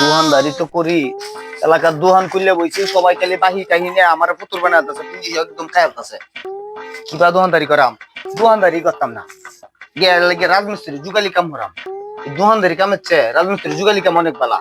দোকানদারি তো করি, এলাকার দোকান খুললে বইছি, সবাই খালি বাহি কাহিনী আমার পুতুল বানাতেছে, পুঁজি একদম খায়ালতেছে। কিবা দোকানদারি করাম? দোকানদারি করতাম না, গিয়ে রাজমিস্ত্রি যুগালি কাম করাম। দোকানদারি কামের চেয়ে রাজমিস্ত্রি যুগালি কাম অনেক ভালো।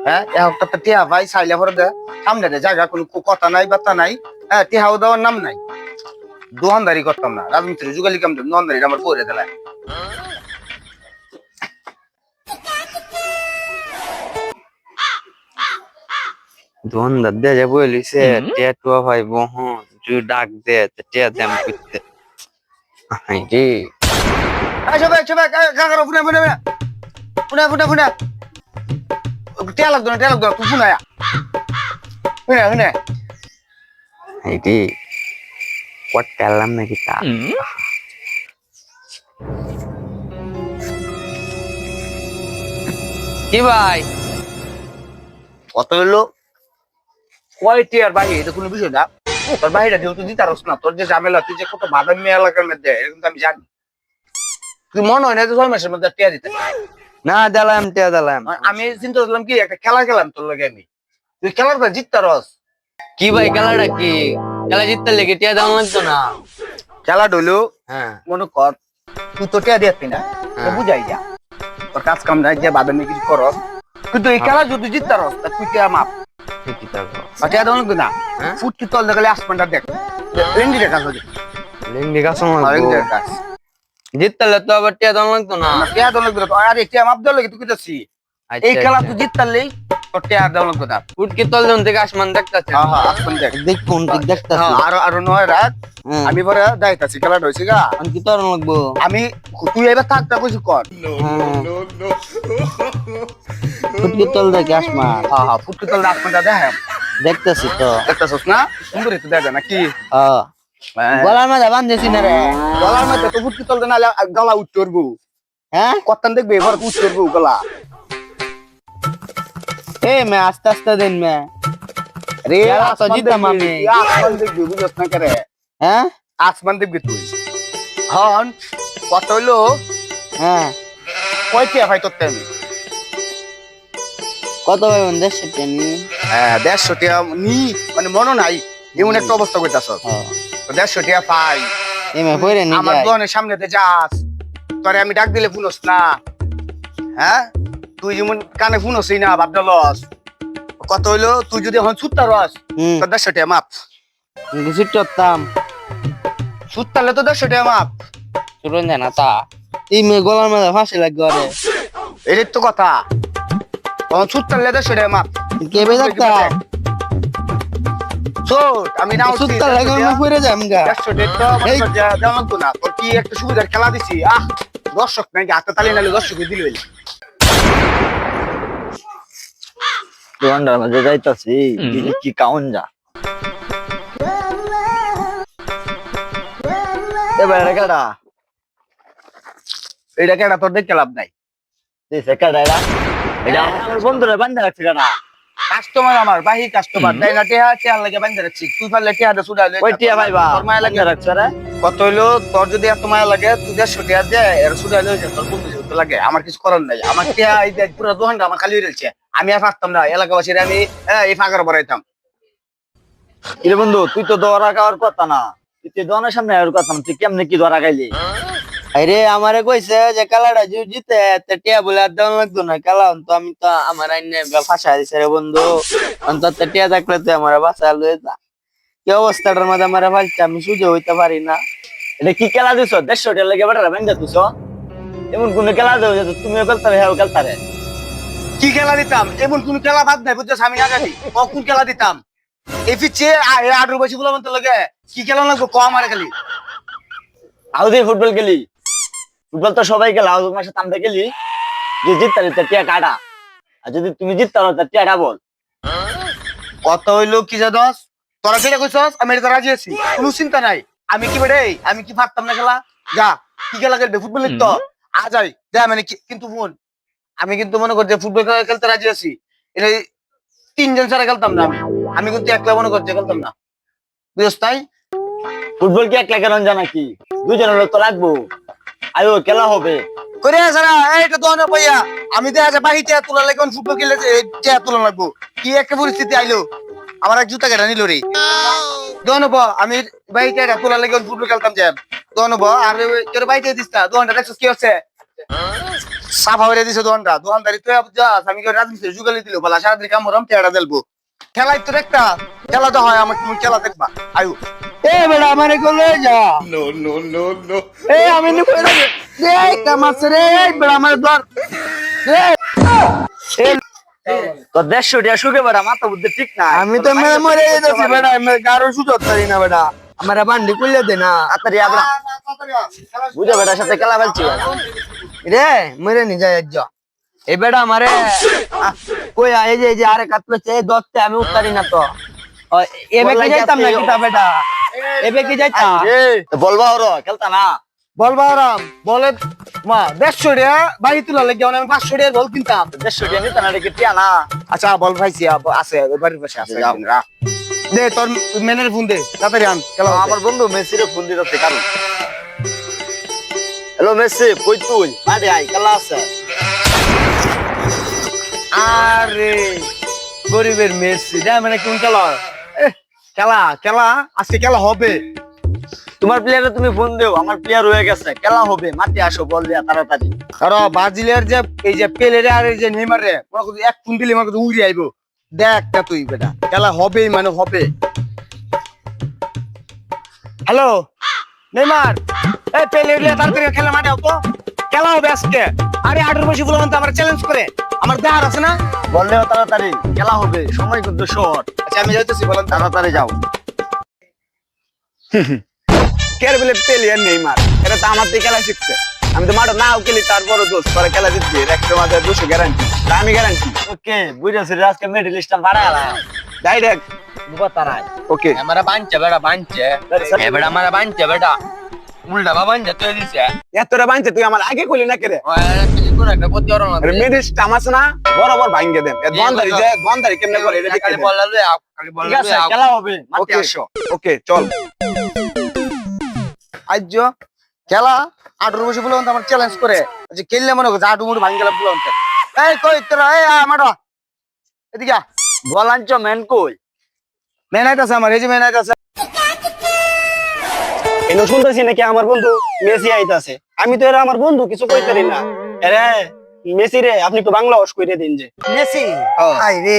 হ্যাঁ, একটা টিয়া ভাই চাইলে ভরে দে, সামনে দে জায়গা, কোনো কথা নাই বার্তা নাই। হ্যাঁ, টিহাও দেওয়ার নাম নাই। দোকানদারি করতাম না, রাজমিস্ত্রি যুগালি কাম দোকানদারি আমার করে দিলাম। দোকানদার দে যে বলিছে টেটুয়া ভাই বহন তুই ডাক দে টিয়া দাম করতে রে। সবাই সবাই কাকারো ফুনে ফুনে ফুনে ফুনে ফুনে টিয়া লাগতো না, টিয়া লাগতো না, তুই ফুনায়া ফুনে ফুনে রে কট কালাম নাকি তা কি ভাই কত হইলো? কয় টিয়ার বাহি, এটা কোনো বিষয় না। তোর বাহিটা যেহেতু দিতে পারস না, তোর যে ঝামেলা, তুই যে কত বাদামি এলাকার মধ্যে, এরকম তো আমি জানি। তুই মনে হয় না যে 6 মাসের মধ্যে টিয়া দিতে? না দিলাম টিয়া দিলাম। আমি চিন্তা করলাম কি একটা খেলা খেলাম তোর লগে আমি, তুই খেলার পর জিততে রস। কি ভাই খেলাটা কি? খেলা জিততে লেগে টিয়া দেওয়া লাগতো না? খেলা ঢইলো, হ্যাঁ মনে কর তুই তো টিয়া দিয়াতি না, বুঝাই যা তোর কাজ কাম নাই, যে বাদামি কিছু করস, কিন্তু এই খেলা যদি জিততে রস তা তুই টিয়া মাপ। ঠিকই থাকো। টিয়া দেওয়া লাগতো না, ফুটকি তল দেখালে আসমানটা দেখ, রেঞ্জিটা কাজ হয়ে লিঙ্গি কাজ রেঞ্জিটার কাজ। জিততে তো আবার টিয়া দেওয়া লাগতো না? টিয়া দেওয়া লাগতো না, আরে টিয়া মাপ দেওয়া লাগে তুই কিতাছি। এই খেলা তুই জিততারলেই তোর টিয়া দেওয়া লাগতো না। ফুটকি তল জন থেকে আসমান দেখতেছে। হ্যাঁ হ্যাঁ, আসমান দেখ, দেখুন দেখতেছি। আরো আরো 9 রাত আমি পরে দাইতাছি, খেলাটা হয়েছে গা। আমি কি তোর লাগবো? আমি তুই এবার থাকতা কিছু কর। ফুটকি তল দেখে আসমান। হ্যাঁ হ্যাঁ, ফুটকি তল আসমানটা দেখে দেখতেছি তো। দেখতেছস না, সুন্দর একটু দেখে নাকি? গলার মাঝে বান্ধেছি না রে। গলার মধ্যে তো ফুটকি তল না, গলা উঠ করবো। হ্যাঁ কত্তান দেখবে এবার উঠ করবো গলা। এ মে আস্তে আস্তে দিন মে। রে তো জিতাম আমি। আসমান দেখবি, বুঝছ না করে? হ্যাঁ আসমান দেখবি তুই। হন কত হইলো? হ্যাঁ কয়টিয়া ভাই তোর আমি? কত ভাই 150 টেনি? হ্যাঁ 150 টিয়া নি, মানে মনে নাই এমন একটা অবস্থা কইতাছ। 150 টিয়া পাই এমে কইরে নি আমার যাই। দোকানের সামনেতে যাস, তোরে আমি ডাক দিলে শুনস না। হ্যাঁ, তুই যেমন কানে শুনসই না, বাদ লস। কত হইলো? তুই যদি এখন ছুটতা রস তোর 150 টিয়া মাপ। কিছু টতাম ছুটতালে তো 150 টিয়া মাপ। চুরন জানা তা এই মে গলার মাঝে ফাঁসি লাগবে রে। এটাই তো কথা, তখন ছুটতালে 150 টিয়া মাপ। কেবে দেখতা ছোট আমি না সুত্তা লাগে আমি কইরে যাম গা। 150 টিয়া তো মনে কর যা দেওয়া লাগতো না। তোর কি একটা সুবিধার খেলা দিছি, দর্শক নাকি হাতে তালি নালে দর্শকে দিল। দোকানদার মাঝে যাইতাছি কি কাউন যা এবার কেডা? এটা কেডা তোর দেখতে লাভ নাই। আমার বন্ধুরা বান্ধা রাখছে কেনা। কাস্টমার আমার বাহি কাস্টমার, তাই না? টিয়া টিয়া লাগে বান্ধা রাখছি, তুই পারলে টিয়াটা ছুড়া লই। ওই টিয়া ভাইবা তোর মায়া লাগে রাখছে রে। কত হইলো? তোর যদি এত মায়া লাগে তুই 150 টিয়া দে, এর ছুড়া লই যা, তোর বন্ধু যেহেতু লাগে। আমার কিছু করার নাই, আমার টিয়া এই দেখ পুরো দোকানটা আমার খালি হয়ে রয়েছে। আমি আর পারতাম না, এলাকাবাসীর আমি এই ফাঁকার বড়াইতাম। কিরে বন্ধু তুই তো দরা খাওয়ার কথা না, তুই দোকানের সামনে আর কথা না, তুই কেমনে কি দরা খাইলি? আরে আমারে কইছে যে কালাটা যদি জিতে টিয়া বলে আর দেওয়া লাগতো না কালা, তো আমি তো আমার আইনে ফাঁসা দিছে রে বন্ধু। অন্তত টিয়া থাকলে তুই আমার বাসা লয়ে যা। কি অবস্থাটার মধ্যে আমার ফালছে, আমি সুযোগ হইতে পারি না। এটা কি খেলা দিছ? 150 টিয়া লেগে বেটারা বেঁধে দিছ? এমন কোন খেলা দেও যে তুমিও খেলতে হ্যাঁ খেলতে? কি খেলা দিতাম? এমন কোন খেলা বাদ নাই, বুঝছিস? আমি না জানি কোন খেলা দিতাম। এই পিছে 18 বছর বলে মতো লাগে কি খেলা লাগবো ক আমারে খালি। আউদি ফুটবল খেলি, ফুটবল তো সবাই খেলা, আউদ মাসে তামতে খেলি। যে জিততারি তার টিয়া কাটা, আর যদি তুমি জিততারো তার টিয়া ডাবল। কত হইলো কি জানস? তোরা যেটা কইছস আমি এটা রাজি আছি, কোনো চিন্তা নাই। আমি কি বেড়ে, আমি কি পারতাম না খেলা? যা, কি খেলা খেলবে? ফুটবল তো আ যাই দে, মানে কিন্তু বোন আমি কিন্তু মনে করি যে ফুটবল খেলতে রাজি আছি। এটা 3 জন ছাড়া খেলতাম না। আমি কিন্তু একলা মনে করছি খেলতাম না, বুঝছ? তাই ফুটবল কি একলা খেলেন জানা কি? দুজনের লোক তো লাগবো, আয়ো খেলা হবে। করে সারা এইটা তো অনেক ভাইয়া আমি দেখা যায় বাহি চেয়ার তোলা লাগে ফুটবল খেলে চেয়ার তোলা লাগবো কি একটা পরিস্থিতি আইলো আমার এক জুতা কেটা নিল রে দনব আমি বাহি চেয়ার তোলা লাগে ফুটবল খেলতাম যে দনব আর তোর বাড়িতে দিস না দোকানটা দেখছিস কি হচ্ছে সাফা হয়ে দিছে দোকানদারি তুই যাস আমি রাজমিস্ত্রি যুগালি দিল বলা সারাদিন কাম রম চেয়ারটা দেলবো খেলাই তোর একটা খেলা তো হয় আমাকে তুমি খেলা দেখবা আয়ু এ বেটা আমারে কলে যা নো এ আমি নি কই রে এই কামাস রে এই বেটা আমার ধর তো 150 টাকা সুগে বেটা মাথা বুদ্ধি ঠিক না আমি তো মরে যাচ্ছি বেটা আমি কারো সুযোগ পারি না বেটা আমারে বান্ডি কইলে দে না আতারি abra বুঝা বেটার সাথে খেলা খেলছি রে মরে নি যায় যা এই বেটা আমারে কই এই যে আরে কাটলো চে দতে আমি উতারি না তো এবে কি যাইতাম না কিতা বেটা এবে কি যাইতা বলবা ওর খেলতা না বলবা আরাম বলে মা 150 টাকা বাহি তোলা লাগে আমি 500 টাকা বল কিনতাম 150 টাকা নিতা না রে টিয়া না আচ্ছা বল ভাইছি আছে বাড়ির পাশে আছে দে তোর মেনের ফোন দে তাড়াতাড়ি আন খেলা আমার বন্ধু মেসিরে ফোন দিতেছে কারণ হ্যালো মেসি কই তুই মাঠে আই খেলা আছে আরে গরিবের মেসি দে মানে কোন খেলা খেলা খেলা আজকে খেলা হবে তোমার প্লেয়ারে তুমি ফোন দেও আমার প্লেয়ার হয়ে গেছে খেলা হবে মাঠে আসো বল দিয়া তাড়াতাড়ি আর ব্রাজিলের যে এই যে পেলেরে আর এই যে নেইমার রে মনে করি এক ফোন দিলে মনে করি উড়ে আইবো দেখ না তুই বেটা খেলা হবেই মানে হবে হ্যালো নেইমার এই পেলেরে তাড়াতাড়ি খেলা মাঠে আও তো খেলা হবে আজকে আরে 18 বছর বললাম তো আমার চ্যালেঞ্জ করে আমার দেহার আছে না বললেও তাড়াতাড়ি খেলা হবে সময় কিন্তু শর্ট আচ্ছা আমি যাইতেছি বলেন তাড়াতাড়ি যাও কেয়ার বলে পেলে আর নেইমার এটা তো আমার থেকে খেলা শিখছে আমি তো মাঠে নাও খেলি তারপরও দোষ করে খেলা জিতবি একটা মাঝে 200 গ্যারান্টি আমি গ্যারান্টি ওকে বুঝাছি আজকে মেডেল লিস্ট বাড়ালা ডাইরেক্ট বুঝতারাই ওকে हमारा बांचा बेटा बांचा है बेटा हमारा बांचा बेटा उल्टा बाबा बांचा तो दिसे এতটা বানছে তুই আমার আগে কইলি না কেরে और किसी को ना कोती और ना আরে মেডিস টামাস না বরাবর ভাঙ্গে দেন এ দোনদারি কেমনে করে এটা দেখে खाली बोल लो आप खाली बोल ঠিক আছে लो খেলা হবে মাঠে ওকে আসো ওকে চল আজ খেলা 18 বছর বললাম আমার চ্যালেঞ্জ করে আচ্ছা খেললে মনে করছে আটু মুটু ভাঙ্গে গেলাম বললাম এই কই তোরা এই মাঠা এদিকে বলাঞ্চ মেন কই মেনাইত আছে আমার এই যে মেনাইত আছে এনো শুনতেছি নাকি আমার বন্ধু মেসি আইতাছে আমি তো এরা আমার বন্ধু কিছু কইতারি না আরে মেসি রে আপনি একটু বাংলা ওয়াশ কইরে দিন যে মেসি আই রে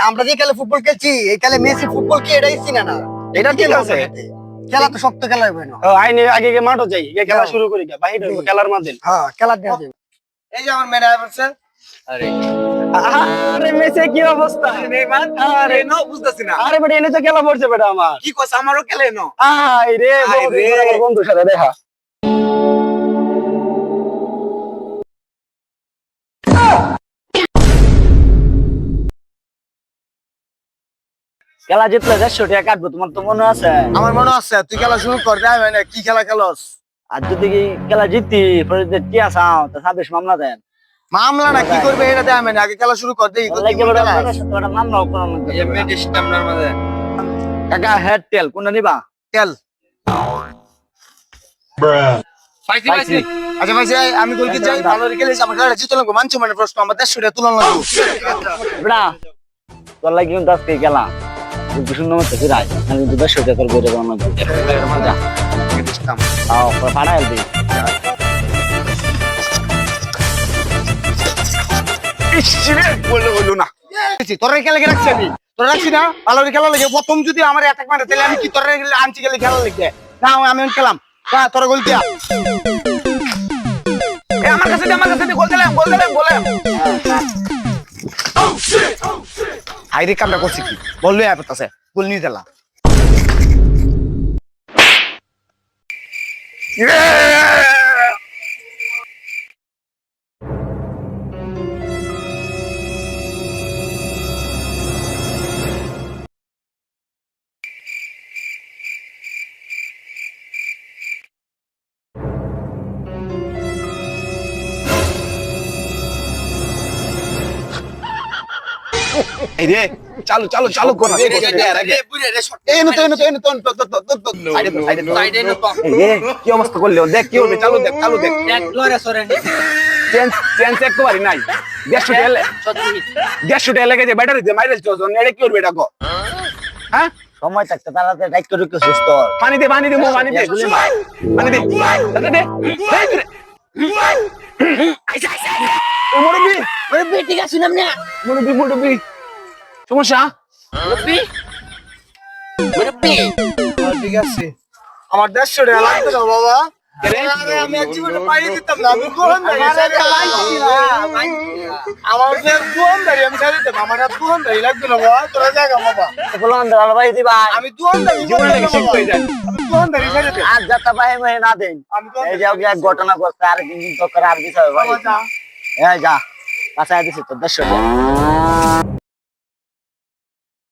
আমরা যে খেলে ফুটবল খেলছি এই খেলে মেসি ফুটবল কি এটাই চিনা না এটা ঠিক আছে খেলা তো শক্ত খেলা হবে না আইনে আগে গিয়ে মাঠে যাই গিয়ে খেলা শুরু করি গা বাইরে হইবো, খেলার মাঝে হ্যাঁ খেলা দেওয়া যাবে এই যে আমার মেনাই আছে अरे আরে মেসি কি অবস্থা আরে নো বুঝতাছি না আরে বেটা এনে তো খেলা পড়ছে বেটা আমার কি কস আমারও খেলে নো আই রে আমার বন্ধুর সাথে দেখা খেলা জিতলে 150 টাকা কাটবো তোমার তো মনে আছে আমার মনে আছে তুই খেলা শুরু কর যাই মানে কি খেলা খেলস আর যদি কি খেলা জিতি পরে যে কি আসাও তো 26 মামলা দেন মামলা না কি করবে এটা দেয় মানে আগে খেলা শুরু কর দেই লাগে বড় তোরা মামলা করো না ये मेडिस टमनर मजे কাকা হেড টেল কোনটা নিবা খেল फाइसी फाइसी আচ্ছা ভাই যাই আমি কলকে যাই ভালো রে খেলেছি আমার খেলাটা জিতলাম গো মানছো মানে প্রশ্ন আমার 150 টাকা তুলন লাগবো বড়া তোর লাগি কিন্তু আজকে খেলা কিন্তু সুন্দর মতো ফিরাই আমি কিন্তু 150 টাকা করে দেব না যা আও পাড়ায় দি ইসরে বলে হলো না তোরা খেলা কে রাখছি আমি তোরা রাখছি না ভালো রে খেলা লাগে প্রথম যদি আমার অ্যাটাক মারে তাহলে আমি কি তোরা আনছি গেলে খেলা লাগে না আমি খেলাম কা তোরা গোল দিয়া এ আমার কাছে গোল দিলাম বলে হাইরে কামটা করছি কি বললে আপতাছে গোল নিয়ে দিলাম এই রে চালু চালু চালু কর কি অবস্থা করলে দেখ কি হবে চালু দেখ দেখ চেঞ্জ চেঞ্জ একবারই নাই 150 টাকা লেগে যে ব্যাটারি দিয়ে মাইলেজ চলছে এটা কি করবে এটা গো হ্যাঁ সময় থাকতে তাড়াতাড়ি ডাইট করে কি সুস্থ পানি দে পানি দে পানি দে পানি দে দাদা দে মুরব্বি ঠিক আছে না মুরব্বি সমস্যা ঠিক আছে আমার 150 টাকা লাগবে না বাবা আমি জীবনে পাইয়ে দিতাম না আমি আমার যে দোকানদারি আমি ছেড়ে দিতাম আমার দোকানদারি লাগবে না বাবা তোরা জায়গা বাবা বললাম দাদা ভাই দিবা আমি দোকানদারি জীবনে নাকি শিখতে হয়ে যায় দোকানদারি ছেড়ে দিতাম আর যাতা ভাই মে না দেন আমি এই যে এক ঘটনা করতে আর দিন তো করে আর দিছে ভাই বাবা যা এই যা কাছে দিছে তো 150 টাকা